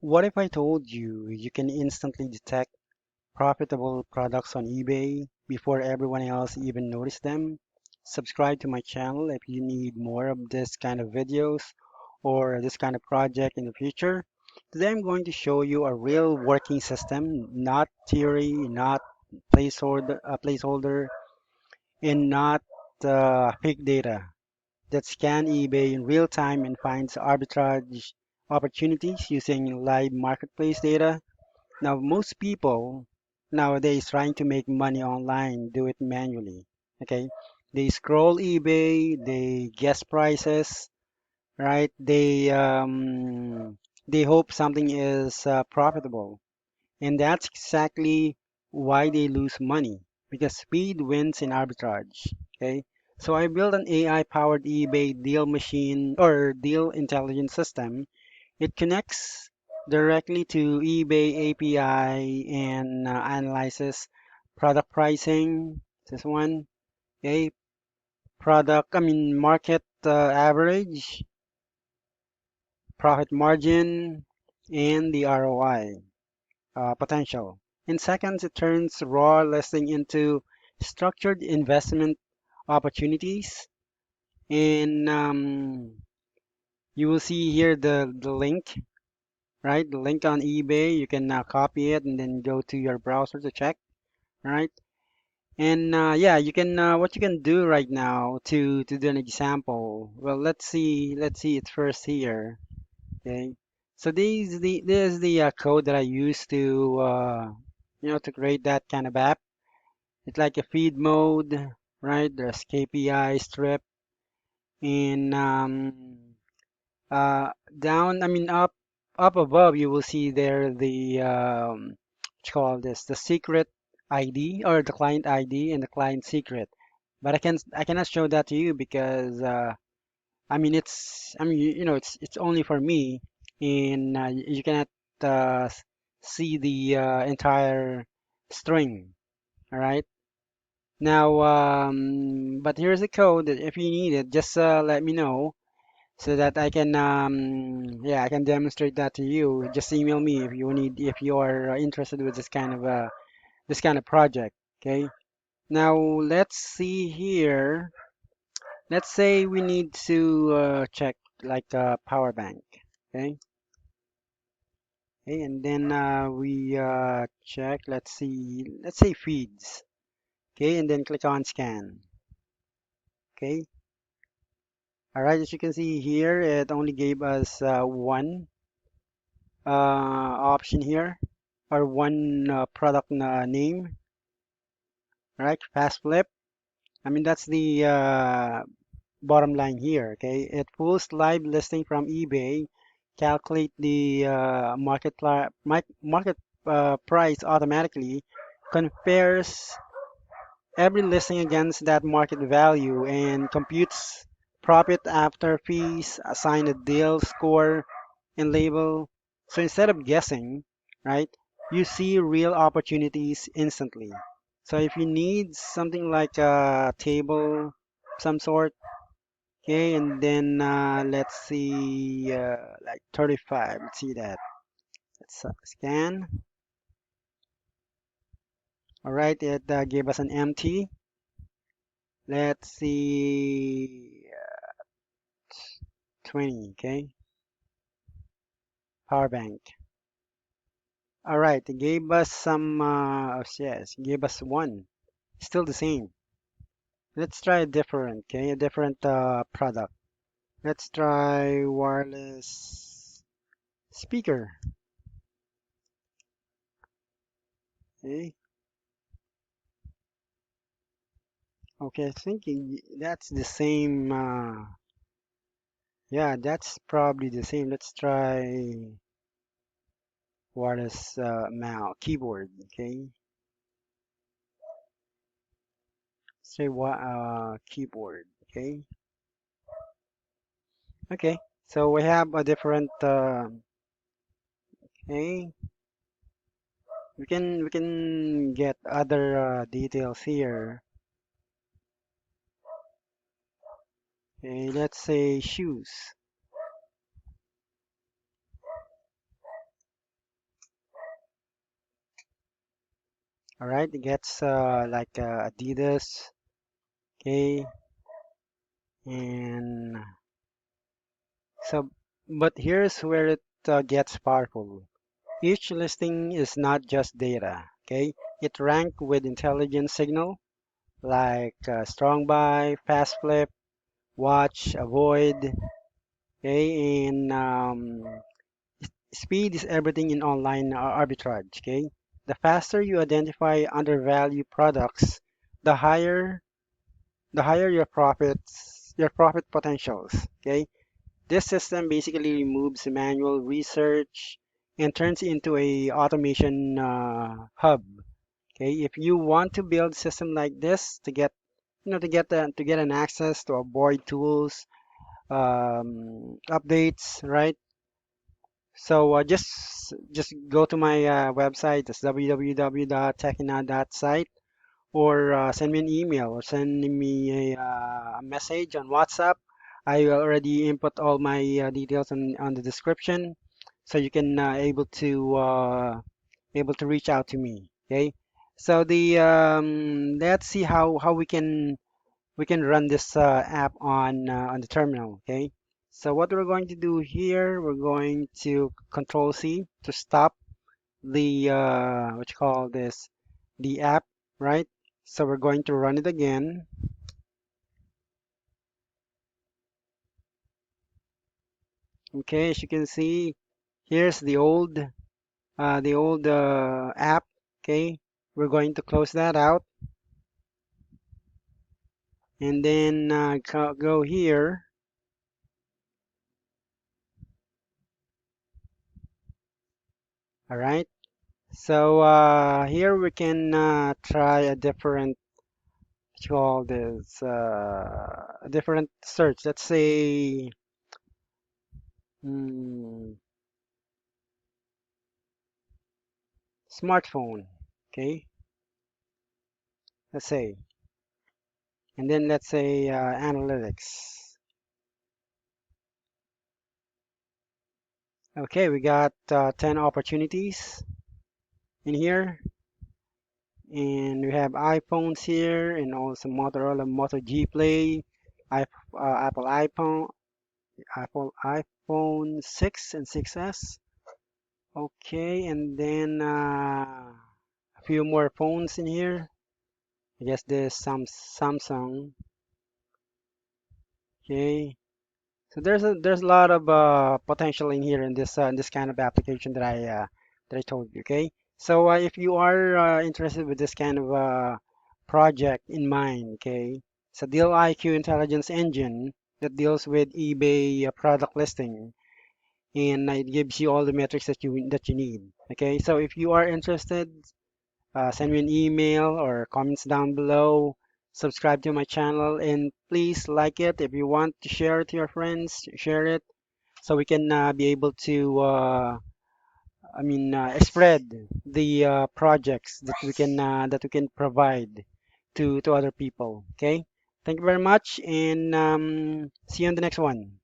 What if I told you you can instantly detect profitable products on eBay before everyone else even noticed them? Subscribe to my channel if you need more of this kind of videos or this kind of project in the future. Today I'm going to show you a real working system, not theory, not placeholder, and not fake data that scan eBay in real time and finds arbitrage opportunities using live marketplace data. Now, most people nowadays trying to make money online do it manually. Okay, they scroll eBay, they guess prices, right? They hope something is profitable, and that's exactly why they lose money because speed wins in arbitrage. Okay, so I built an AI-powered eBay deal machine or deal intelligence system. It connects directly to eBay API and analyzes product pricing. This one, okay, market average, profit margin, and the ROI potential. In seconds, it turns raw listing into structured investment opportunities. And you will see here the link, right? The link on eBay. You can copy it and then go to your browser to check, right? And yeah, you can what you can do right now to do an example. Well, let's see it first here. Okay, so this is the code that I use to to create that kind of app. It's like a feed mode, right? There's KPI strip and down, up above, you will see there the what you call this, the secret ID or the client ID and the client secret. But I cannot show that to you because it's only for me, and you cannot see the entire string. All right. Now, but here's the code that if you need it, just let me know so that I can yeah, I can demonstrate that to you. Just email me if you are interested with this kind of project. Okay. Now let's see here. Let's say we need to check like a power bank. Okay. Okay, and then we check. Let's see. Let's say feeds. Okay, and then click on scan. Okay. All right. As you can see here, it only gave us one option here or one product name, right? Fast flip. That's the bottom line here, okay? It pulls live listing from eBay, calculate the market price automatically, compares every listing against that market value, and computes profit after fees, assign a deal score, and label. So instead of guessing, right, you see real opportunities instantly. So if you need something like a table, some sort, okay, and then let's see, like 35, let's see that. Let's scan. All right, it gave us an empty. Let's see, 20, okay, power bank. All right, it gave us some, yes, it gave us one. Still the same. Let's try a different, okay, a different product. Let's try wireless speaker. Okay, okay, I think that's the same. Yeah, that's probably the same. Let's try wireless mouse keyboard. Okay, say what keyboard. Okay, okay. So we have a different. Okay, we can get other details here. Okay, let's say shoes. All right, it gets like Adidas, okay, and so, but here's where it gets powerful. Each listing is not just data, okay? It ranked with intelligence signal like strong buy, fast flip, watch, avoid, okay? And speed is everything in online arbitrage, okay? The faster you identify undervalued products, the higher your profit potentials, okay? This system basically removes manual research and turns into a automation hub. Okay, if you want to build system like this to get to get an access to avoid tools, updates, right? So just go to my website. It's www.techina.site, or send me an email or send me a message on WhatsApp. I already input all my details on the description, so you can able to reach out to me. Okay. So the let's see how we can run this app on the terminal. Okay. So what we're going to do here, we're going to Control C to stop the what you call this, the app, right? So we're going to run it again. Okay, as you can see, here's the old app. Okay, we're going to close that out, and then go here. All right. So here we can try a different, what you call this, a different search. Let's say mm, smartphone. Okay, let's say, and then let's say analytics. Okay, we got 10 opportunities in here, and we have iPhones here, and also Motorola Moto G Play, Apple iPhone, iPhone 6 and 6S. Okay, and then a few more phones in here. I guess there's some Samsung. Okay, so there's a lot of potential in here in this kind of application that I told you. Okay, so if you are interested with this kind of project in mind, okay, it's a Deal IQ intelligence engine that deals with eBay product listing, and it gives you all the metrics that you need. Okay, so if you are interested, send me an email or comments down below. Subscribe to my channel and please like it. If you want to share it to your friends, share it so we can be able to, spread the projects that we can provide to other people. Okay. Thank you very much, and see you on the next one.